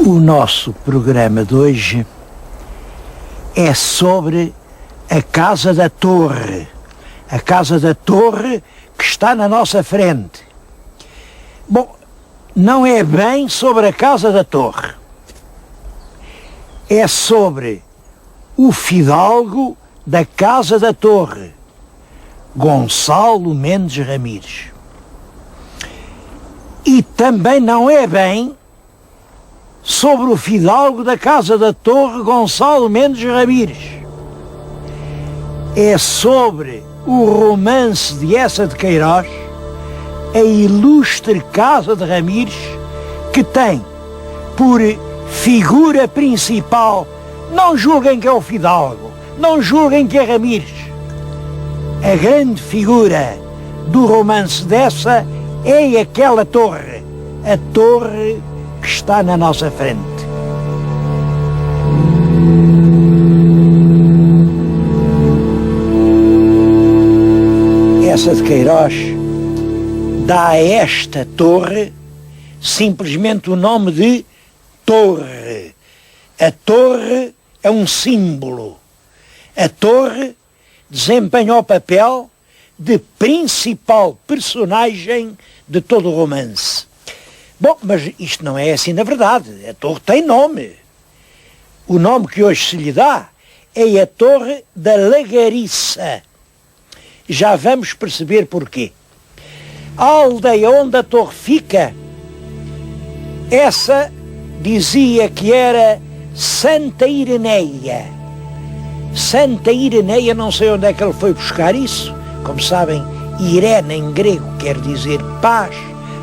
O nosso programa de hoje é sobre a Casa da Torre. A Casa da Torre que está na nossa frente. Bom, não é bem sobre a Casa da Torre. É sobre o fidalgo da Casa da Torre, Gonçalo Mendes Ramires. E também não é bem sobre o fidalgo da Casa da Torre, Gonçalo Mendes Ramires. É sobre o romance de Eça de Queiroz, a ilustre Casa de Ramires, que tem por figura principal, não julguem que é o fidalgo, não julguem que é Ramires, a grande figura do romance dessa é aquela torre, a torre que está na nossa frente. Eça de Queiroz dá a esta torre simplesmente o nome de torre. A torre é um símbolo. A torre desempenha o papel de principal personagem de todo o romance. Bom, mas isto não é assim na verdade. A torre tem nome. O nome que hoje se lhe dá é a Torre da Lagariça. Já vamos perceber porquê. A aldeia onde a torre fica, essa dizia que era Santa Ireneia. Santa Ireneia, não sei onde é que ele foi buscar isso. Como sabem, Irene em grego quer dizer paz,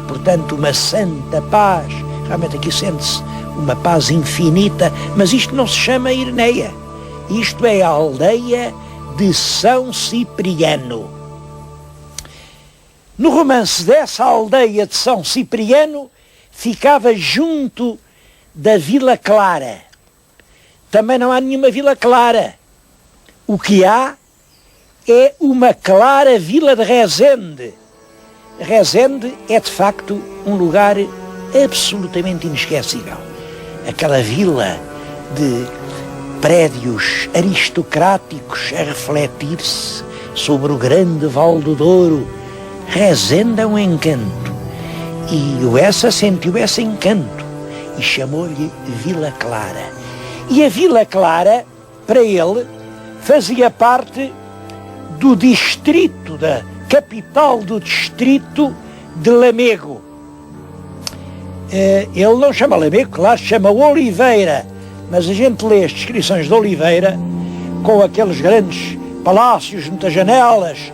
portanto uma santa paz. Realmente aqui sente-se uma paz infinita, mas isto não se chama Ireneia. Isto é a aldeia de São Cipriano. No romance dessa aldeia de São Cipriano, ficava junto da Vila Clara. Também não há nenhuma Vila Clara. O que há é uma clara Vila de Rezende. Rezende é, de facto, um lugar absolutamente inesquecível. Aquela vila de prédios aristocráticos a refletir-se sobre o grande Val do Douro. Rezende é um encanto. E o Eça sentiu esse encanto e chamou-lhe Vila Clara. E a Vila Clara, para ele, fazia parte do distrito, da capital do distrito de Lamego. Ele não chama Lamego, claro, chama Oliveira, mas a gente lê as descrições de Oliveira com aqueles grandes palácios, muitas janelas,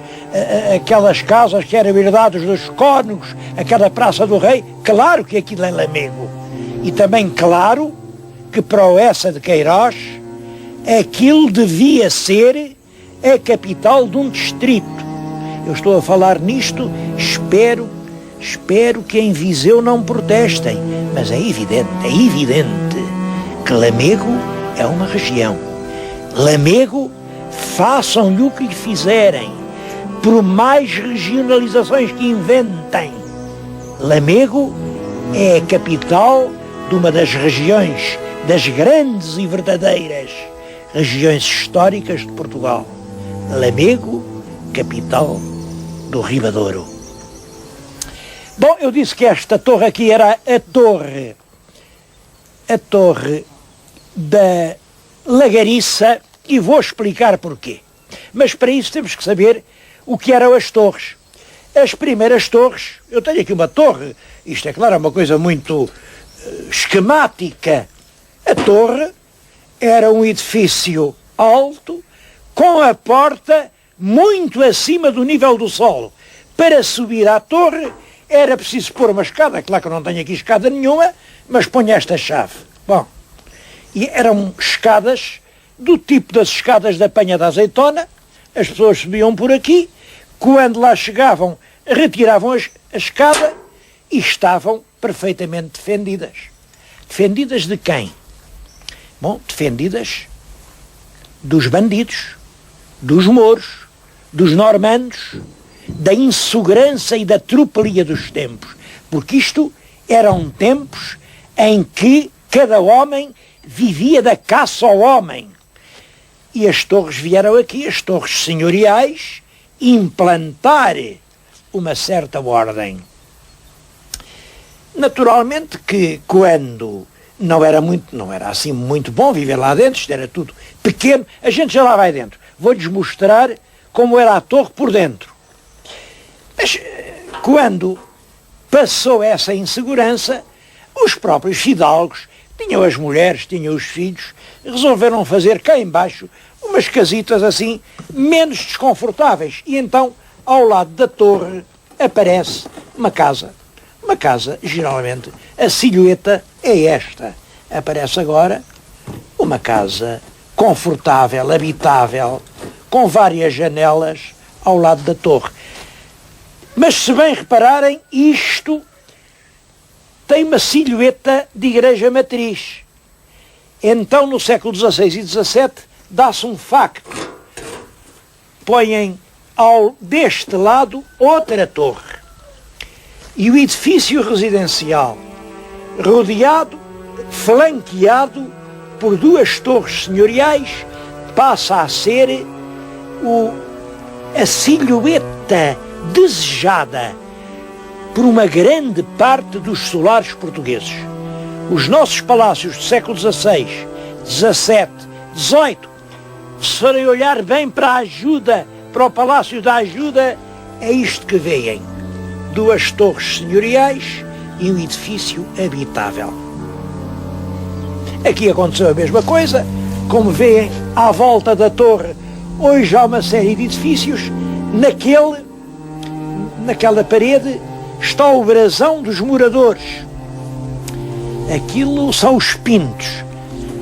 aquelas casas que eram herdadas dos cônegos, aquela Praça do Rei. Claro que aquilo é Lamego. E também claro que para o Eça de Queiroz aquilo devia ser a capital de um distrito. Eu estou a falar nisto, espero que em Viseu não protestem, mas é evidente que Lamego é uma região. Lamego, façam-lhe o que lhe fizerem, por mais regionalizações que inventem, Lamego é a capital de uma das regiões, das grandes e verdadeiras regiões históricas de Portugal. Lamego, capital do Ribadouro. Bom, eu disse que esta torre aqui era a torre da Lagariça, e vou explicar porquê. Mas para isso temos que saber o que eram as torres. As primeiras torres, eu tenho aqui uma torre, isto é claro, é uma coisa muito esquemática. A torre era um edifício alto, com a porta muito acima do nível do solo. Para subir à torre era preciso pôr uma escada, claro que eu não tenho aqui escada nenhuma, mas ponho esta chave. Bom, e eram escadas do tipo das escadas da Penha da Azeitona. As pessoas subiam por aqui, quando lá chegavam, retiravam a escada e estavam perfeitamente defendidas. Defendidas de quem? Bom, defendidas dos bandidos, dos mouros, dos normandos, da insegurança e da tropelia dos tempos. Porque isto eram tempos em que Cada homem vivia da caça ao homem. E as torres vieram aqui, as torres senhoriais, implantar uma certa ordem. Naturalmente que quando não era assim muito bom viver lá dentro, isto era tudo pequeno, a gente já lá vai dentro. Vou-lhes mostrar como era a torre por dentro. Mas quando passou essa insegurança, os próprios fidalgos, tinham as mulheres, tinham os filhos, resolveram fazer cá embaixo umas casitas assim, menos desconfortáveis. E então, ao lado da torre, aparece uma casa. Uma casa, geralmente, a silhueta é esta. Aparece agora uma casa confortável, habitável, com várias janelas ao lado da torre. Mas se bem repararem, isto tem uma silhueta de igreja matriz. Então, no século XVI e XVII, dá-se um facto. Põem deste lado outra torre. E o edifício residencial, rodeado, flanqueado por duas torres senhoriais, passa a ser a silhueta desejada por uma grande parte dos solares portugueses. Os nossos palácios do século XVI, XVII, XVIII, se forem olhar bem para a Ajuda, para o Palácio da Ajuda, é isto que veem. Duas torres senhoriais e um edifício habitável. Aqui aconteceu a mesma coisa, como veem à volta da torre, hoje há uma série de edifícios, naquela parede está o brasão dos moradores. Aquilo são os pintos.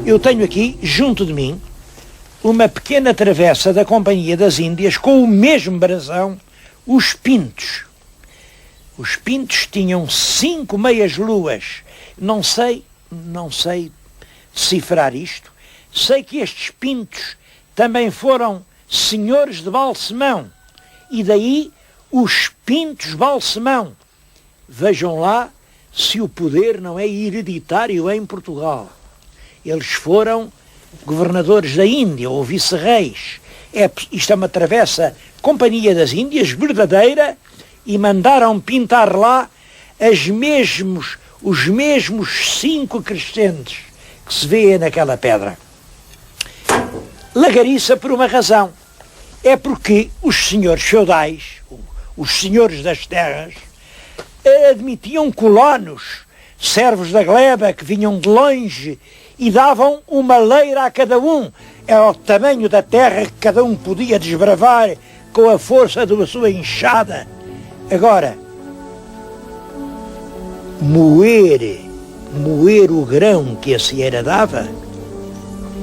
Eu tenho aqui, junto de mim, uma pequena travessa da Companhia das Índias com o mesmo brasão, os pintos. Os pintos tinham 5 meias-luas. Não sei decifrar isto. Sei que estes pintos também foram senhores de Balsemão. E daí os pintos Balsemão. Vejam lá se o poder não é hereditário em Portugal. Eles foram governadores da Índia ou vice-reis. Isto é uma travessa Companhia das Índias verdadeira, e mandaram pintar lá os mesmos 5 crescentes que se vê naquela pedra. Lagariça por uma razão. É porque os senhores feudais, os senhores das terras, admitiam colonos, servos da gleba que vinham de longe e davam uma leira a cada um. É o tamanho da terra que cada um podia desbravar com a força da sua enxada. Agora, moer o grão que a senhora dava,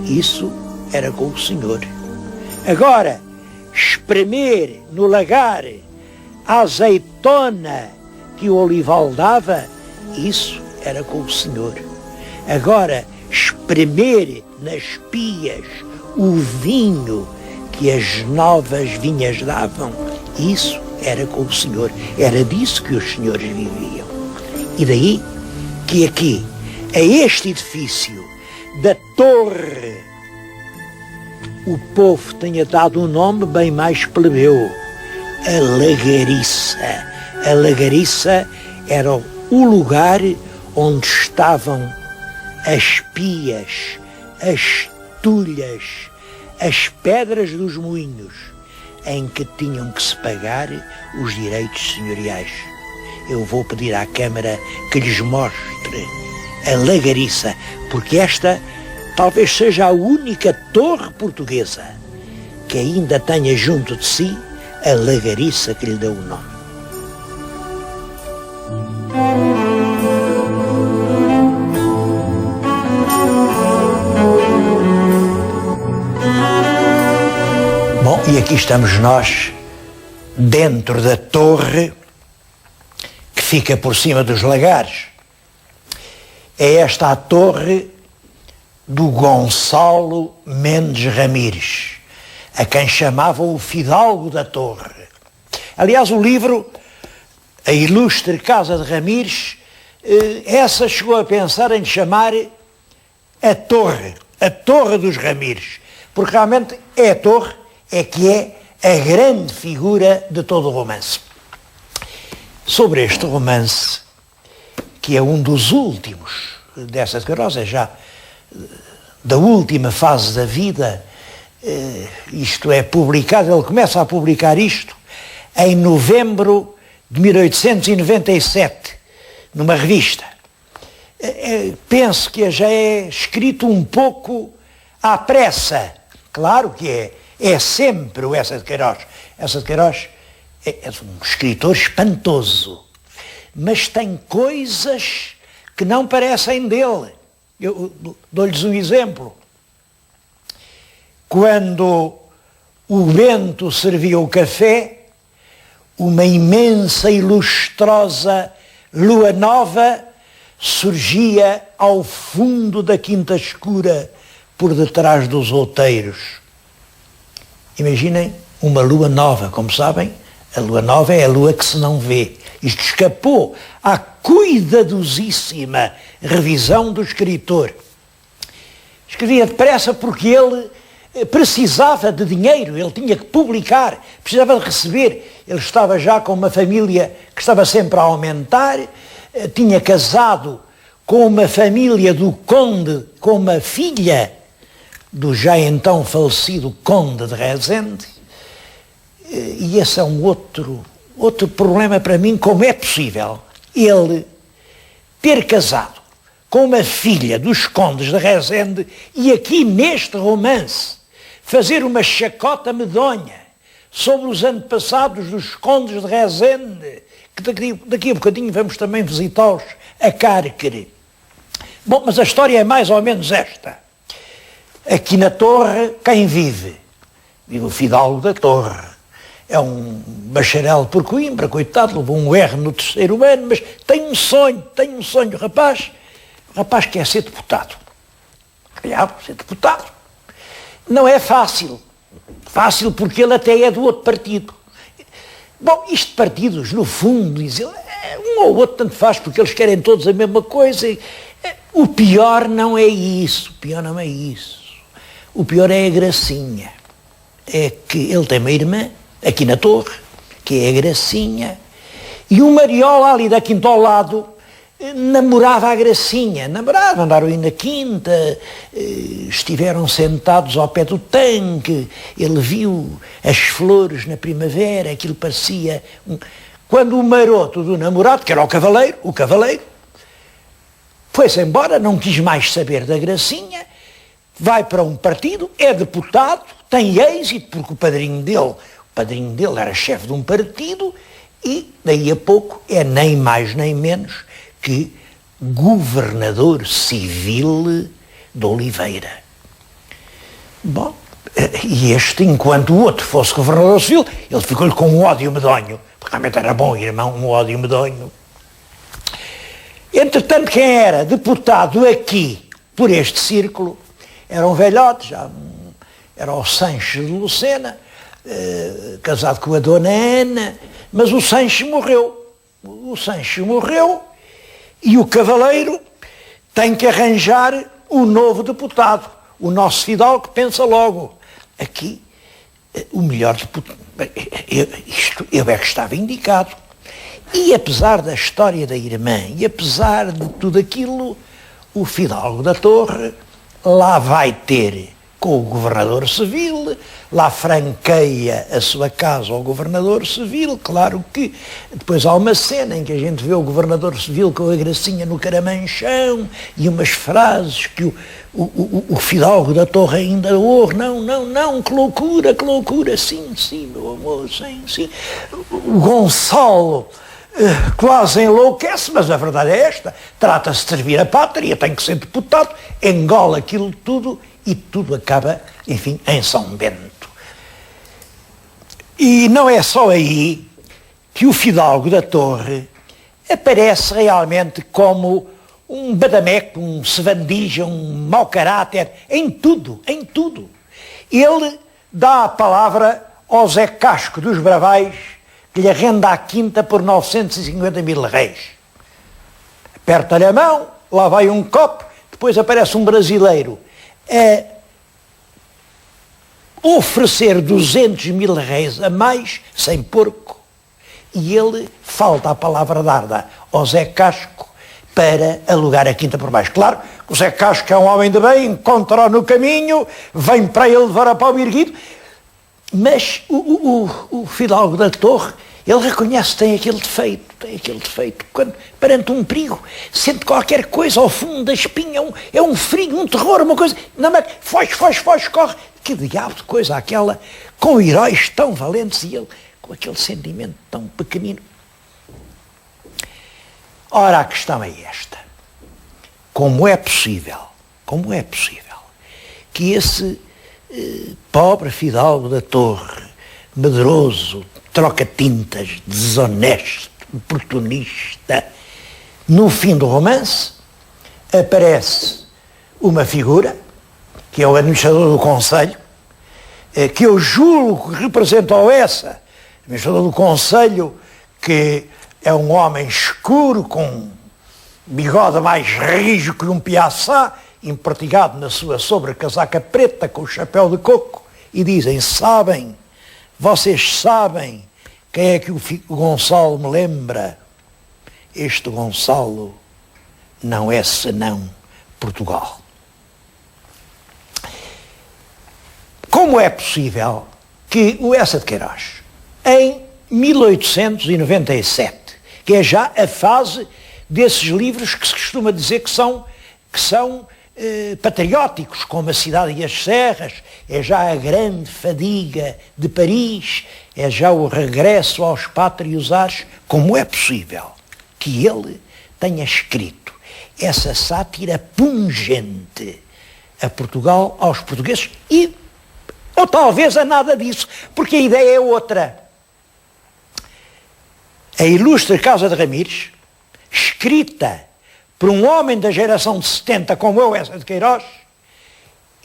isso era com o senhor. Agora, espremer no lagar a azeitona que o olival dava, isso era com o senhor. Agora, espremer nas pias o vinho que as novas vinhas davam, isso era com o senhor. Era disso que os senhores viviam. E daí que aqui, a este edifício da torre, o povo tenha dado um nome bem mais plebeu, a Lagariça. A Lagariça era o lugar onde estavam as pias, as tulhas, as pedras dos moinhos, em que tinham que se pagar os direitos senhoriais. Eu vou pedir à Câmara que lhes mostre a Lagariça, porque esta talvez seja a única torre portuguesa que ainda tenha junto de si a Lagariça que lhe deu o nome. Bom, e aqui estamos nós, dentro da torre que fica por cima dos lagares. É esta a torre do Gonçalo Mendes Ramires, a quem chamavam o Fidalgo da Torre. Aliás, o livro, A Ilustre Casa de Ramires, essa chegou a pensar em chamar a Torre dos Ramires, porque realmente é a Torre, é que é a grande figura de todo o romance. Sobre este romance, que é um dos últimos dessa de Queiroz, é já da última fase da vida, isto é publicado, ele começa a publicar isto em novembro de 1897, numa revista. Penso que já é escrito um pouco à pressa. Claro que é sempre o Eça de Queiroz. Eça de Queiroz é um escritor espantoso, mas tem coisas que não parecem dele. Eu dou-lhes um exemplo. Quando o Bento servia o café, uma imensa e lustrosa lua nova surgia ao fundo da quinta escura, por detrás dos outeiros. Imaginem uma lua nova, como sabem, a lua nova é a lua que se não vê. Isto escapou à cuidadosíssima revisão do escritor. Escrevia depressa porque ele precisava de dinheiro, ele tinha que publicar, precisava de receber. Ele estava já com uma família que estava sempre a aumentar, tinha casado com uma família do conde, com uma filha do já então falecido conde de Rezende, e esse é um outro problema para mim. Como é possível ele ter casado com uma filha dos condes de Rezende e aqui neste romance fazer uma chacota medonha sobre os antepassados dos condes de Rezende, que daqui a bocadinho vamos também visitá-los a Cárcere. Bom, mas a história é mais ou menos esta. Aqui na Torre, quem vive? Vive o fidalgo da Torre. É um bacharel por Coimbra, coitado, levou um R no terceiro ano, mas tem um sonho, o rapaz quer ser deputado. Ser deputado. Não é fácil porque ele até é do outro partido. Bom, isto de partidos, no fundo, dizem, um ou outro tanto faz, porque eles querem todos a mesma coisa. O pior não é isso, o pior é a gracinha. É que ele tem uma irmã, aqui na Torre, que é a Gracinha, e o Mariola ali da quinta ao lado namorava a Gracinha, andaram aí na quinta, estiveram sentados ao pé do tanque, ele viu as flores na primavera, aquilo parecia... Quando o maroto do namorado, que era o cavaleiro, foi-se embora, não quis mais saber da Gracinha, vai para um partido, é deputado, tem êxito, porque o padrinho dele era chefe de um partido, e daí a pouco é nem mais nem menos que governador civil de Oliveira. Bom, e este, enquanto o outro fosse governador civil, ele ficou-lhe com um ódio medonho, porque realmente era bom irmão, um ódio medonho. Entretanto, quem era deputado aqui, por este círculo, era um velhote, era o Sanches de Lucena, casado com a dona Ana, mas o Sanches morreu. E o cavaleiro tem que arranjar o novo deputado. O nosso fidalgo pensa logo, aqui, o melhor deputado, eu é que estava indicado. E apesar da história da irmã, e apesar de tudo aquilo, o fidalgo da Torre lá vai ter com o governador civil, lá franqueia a sua casa ao governador civil. Claro que depois há uma cena em que a gente vê o governador civil com a Gracinha no caramanchão e umas frases que o fidalgo da Torre ainda ouve, não, que loucura, sim, meu amor, sim. O Gonçalo quase enlouquece, mas a verdade é esta, trata-se de servir a pátria, tem que ser deputado, engola aquilo tudo e tudo acaba, enfim, em São Bento. E não é só aí que o fidalgo da Torre aparece realmente como um badameco, um sevandija, um mau caráter, em tudo. Ele dá a palavra ao Zé Casco dos Bravais, que lhe arrenda a quinta por 950 mil réis. Aperta-lhe a mão, lá vai um copo, depois aparece um brasileiro a oferecer 200 mil réis a mais, sem porco, e ele falta a palavra dada ao Zé Casco para alugar a quinta por baixo. Claro que o Zé Casco é um homem de bem, encontra-o no caminho, vem para ele levar a pau erguido, mas o Fidalgo da Torre, ele reconhece que tem aquele defeito, quando perante um perigo, sente qualquer coisa ao fundo da espinha, é um frio, um terror, uma coisa, não, mas foge, corre, que diabo de coisa aquela, com heróis tão valentes e ele com aquele sentimento tão pequenino. Ora, a questão é esta, como é possível que esse pobre Fidalgo da Torre, medroso, troca-tintas, desonesto, oportunista, no fim do romance aparece uma figura, que é o administrador do Conselho, que eu julgo que representa o Essa, administrador do Conselho, que é um homem escuro, com bigode mais rijo que um piaçá, empertigado na sua sobrecasaca preta, com o chapéu de coco, e dizem, vocês sabem quem é que o Gonçalo me lembra? Este Gonçalo não é senão Portugal. Como é possível que o Eça de Queiroz, em 1897, que é já a fase desses livros que se costuma dizer que são patrióticos, como A Cidade e as Serras, é já a grande fadiga de Paris, é já o regresso aos pátrios ares, como é possível que ele tenha escrito essa sátira pungente a Portugal, aos portugueses, ou talvez a nada disso, porque a ideia é outra. A ilustre Casa de Ramires, escrita por um homem da geração de 70 como eu, Eça de Queiroz,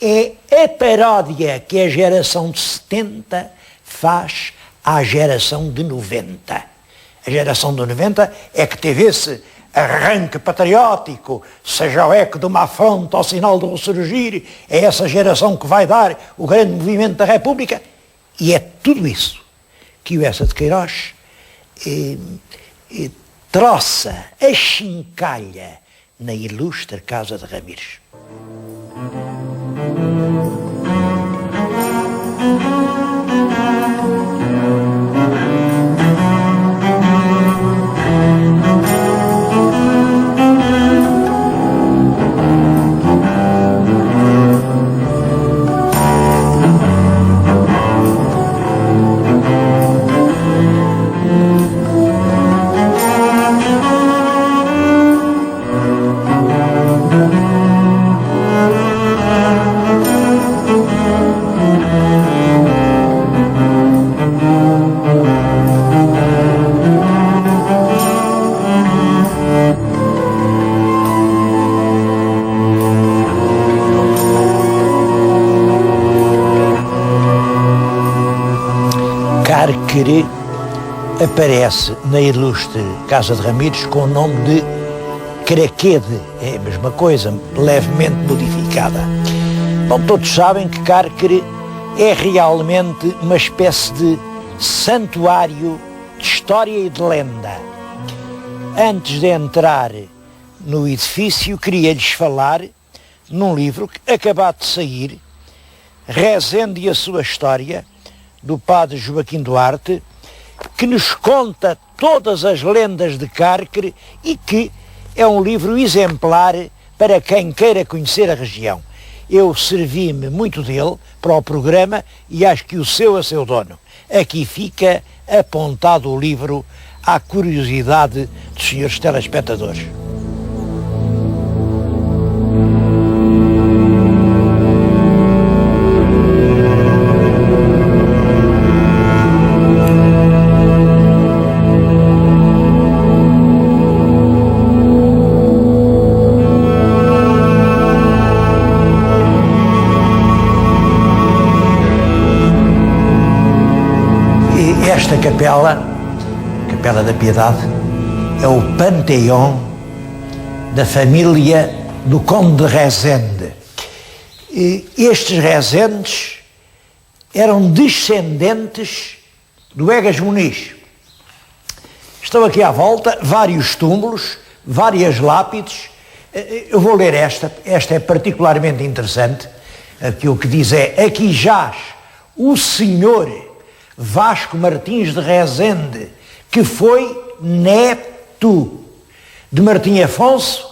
é a paródia que a geração de 70 faz à geração de 90. A geração de 90 é que teve esse arranque patriótico, seja o eco de uma afronta ao sinal do ressurgir, é essa geração que vai dar o grande movimento da República, e é tudo isso que o Eça de Queiroz troça, achincalha na ilustre Casa de Ramires. Carquere aparece na ilustre Casa de Ramires com o nome de Craquede, é a mesma coisa, levemente modificada. Bom, todos sabem que Carquere é realmente uma espécie de santuário de história e de lenda. Antes de entrar no edifício, queria-lhes falar num livro que acabado de sair, Rezende e a sua história, do padre Joaquim Duarte, que nos conta todas as lendas de Carquere e que é um livro exemplar para quem queira conhecer a região. Eu servi-me muito dele para o programa e acho que o seu a seu dono. Aqui fica apontado o livro à curiosidade dos senhores telespectadores. Esta Capela da Piedade, é o panteão da família do Conde de Rezende. E estes Rezendes eram descendentes do Egas Muniz. Estão aqui à volta vários túmulos, várias lápides. Eu vou ler esta é particularmente interessante, que o que diz é: aqui jaz o senhor Vasco Martins de Rezende, que foi neto de Martim Afonso,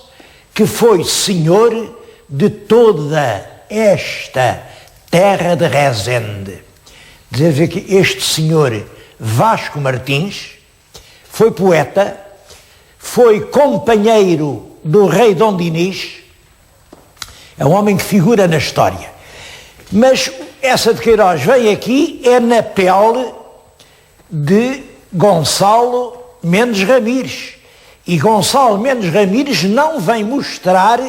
que foi senhor de toda esta terra de Rezende. Dizer que este senhor Vasco Martins foi poeta, foi companheiro do rei Dom Dinis, é um homem que figura na história. Mas essa de Queiroz vem aqui, é na pele de Gonçalo Mendes Ramires. E Gonçalo Mendes Ramires não vem mostrar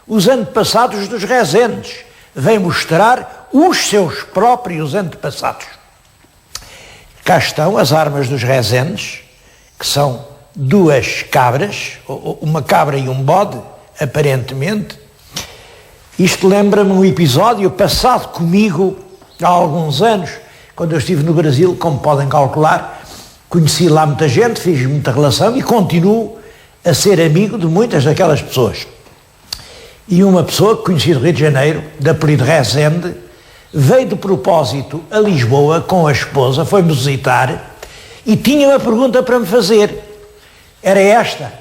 os antepassados dos Rezendes, vem mostrar os seus próprios antepassados. Cá estão as armas dos Rezendes, que são duas cabras, uma cabra e um bode, aparentemente. Isto lembra-me um episódio passado comigo há alguns anos, quando eu estive no Brasil, como podem calcular. Conheci lá muita gente, fiz muita relação e continuo a ser amigo de muitas daquelas pessoas. E uma pessoa que conheci do Rio de Janeiro, de apelido Rezende, veio de propósito a Lisboa com a esposa, foi-me visitar e tinha uma pergunta para me fazer. Era esta: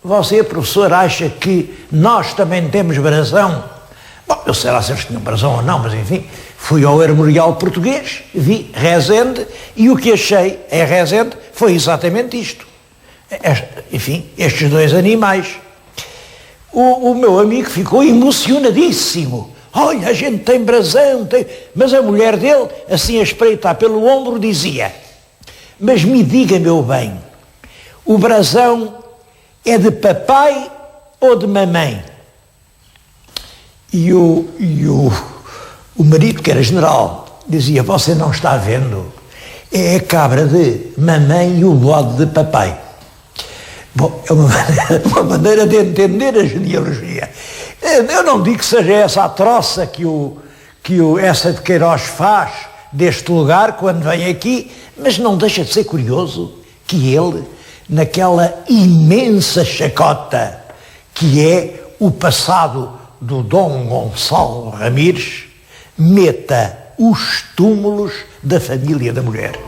você, professor, acha que nós também temos brasão? Bom, eu sei lá se eles tinham brasão ou não, mas enfim, fui ao Armorial Português, vi Rezende e o que achei em Rezende foi exatamente isto. Enfim, estes dois animais. O meu amigo ficou emocionadíssimo. Olha, a gente tem brasão, mas a mulher dele, assim a espreitar pelo ombro, dizia: mas me diga, meu bem, o brasão é de papai ou de mamãe? E o marido, que era general, dizia: você não está vendo? É a cabra de mamãe e o bode de papai. Bom, é uma maneira de entender a genealogia. Eu não digo que seja essa a troça que essa de Queiroz faz deste lugar quando vem aqui, mas não deixa de ser curioso que ele, naquela imensa chacota que é o passado do Dom Gonçalo Ramires, meta os túmulos da família da mulher.